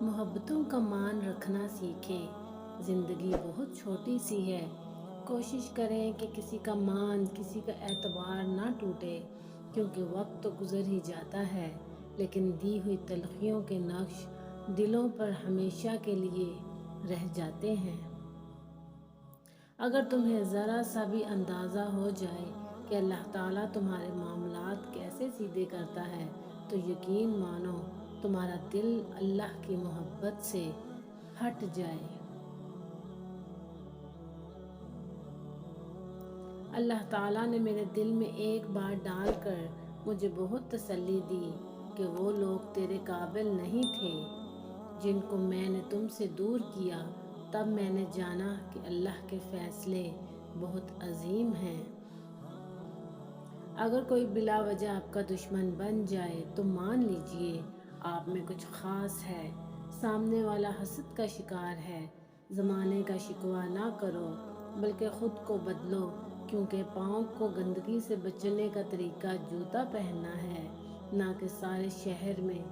محبتوں کا مان رکھنا سیکھیں۔ زندگی بہت چھوٹی سی ہے۔ کوشش کریں کہ کسی کا مان، کسی کا اعتبار نہ ٹوٹے، کیونکہ وقت تو گزر ہی جاتا ہے، لیکن دی ہوئی تلخیوں کے نقش دلوں پر ہمیشہ کے لیے رہ جاتے ہیں۔ اگر تمہیں ذرا سا بھی اندازہ ہو جائے کہ اللہ تعالیٰ تمہارے معاملات کیسے سیدھے کرتا ہے، تو یقین مانو تمہارا دل اللہ کی محبت سے ہٹ جائے۔ اللہ تعالیٰ نے میرے دل میں ایک بات ڈال کر مجھے بہت تسلی دی کہ وہ لوگ تیرے قابل نہیں تھے جن کو میں نے تم سے دور کیا۔ تب میں نے جانا کہ اللہ کے فیصلے بہت عظیم ہیں۔ اگر کوئی بلا وجہ آپ کا دشمن بن جائے تو مان لیجئے آپ میں کچھ خاص ہے۔ سامنے والا حسد کا شکار ہے۔ زمانے کا شکوہ نہ کرو، بلکہ خود کو بدلو، کیونکہ پاؤں کو گندگی سے بچنے کا طریقہ جوتا پہننا ہے، نہ کہ سارے شہر میں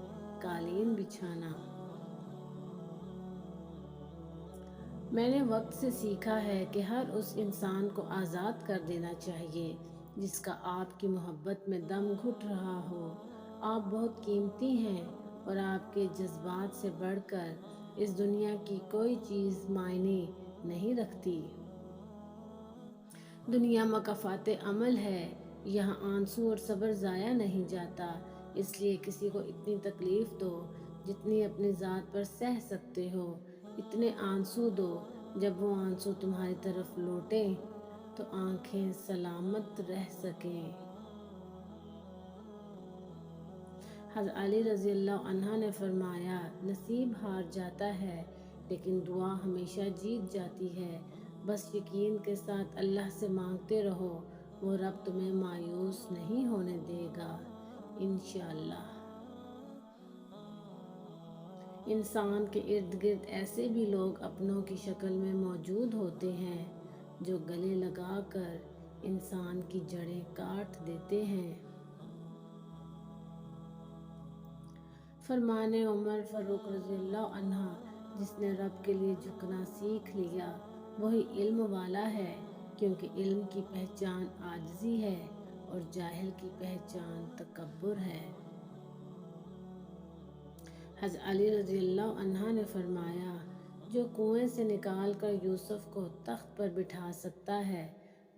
قالین بچھانا۔ میں نے وقت سے سیکھا ہے کہ ہر اس انسان کو آزاد کر دینا چاہیے جس کا آپ کی محبت میں دم گھٹ رہا ہو۔ آپ بہت قیمتی ہیں اور آپ کے جذبات سے بڑھ کر اس دنیا کی کوئی چیز معنی نہیں رکھتی۔ دنیا مکافات عمل ہے، یہاں آنسو اور صبر ضائع نہیں جاتا، اس لیے کسی کو اتنی تکلیف دو جتنی اپنی ذات پر سہ سکتے ہو، اتنے آنسو دو جب وہ آنسو تمہاری طرف لوٹیں تو آنکھیں سلامت رہ سکیں۔ حضرت علی رضی اللہ عنہ نے فرمایا، نصیب ہار جاتا ہے لیکن دعا ہمیشہ جیت جاتی ہے۔ بس یقین کے ساتھ اللہ سے مانگتے رہو، وہ رب تمہیں مایوس نہیں ہونے دے گا، انشاءاللہ۔ انسان کے ارد گرد ایسے بھی لوگ اپنوں کی شکل میں موجود ہوتے ہیں جو گلے لگا کر انسان کی جڑیں کاٹ دیتے ہیں۔ فرمان عمر فاروق رضی اللہ عنہ، جس نے رب کے لیے جھکنا سیکھ لیا وہی علم والا ہے، کیونکہ علم کی پہچان عاجزی ہے اور جاہل کی پہچان تکبر ہے۔ حضرت علی رضی اللہ عنہ نے فرمایا، جو کنویں سے نکال کر یوسف کو تخت پر بٹھا سکتا ہے،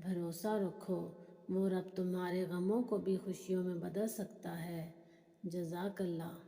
بھروسہ رکھو وہ رب تمہارے غموں کو بھی خوشیوں میں بدل سکتا ہے۔ جزاک اللہ۔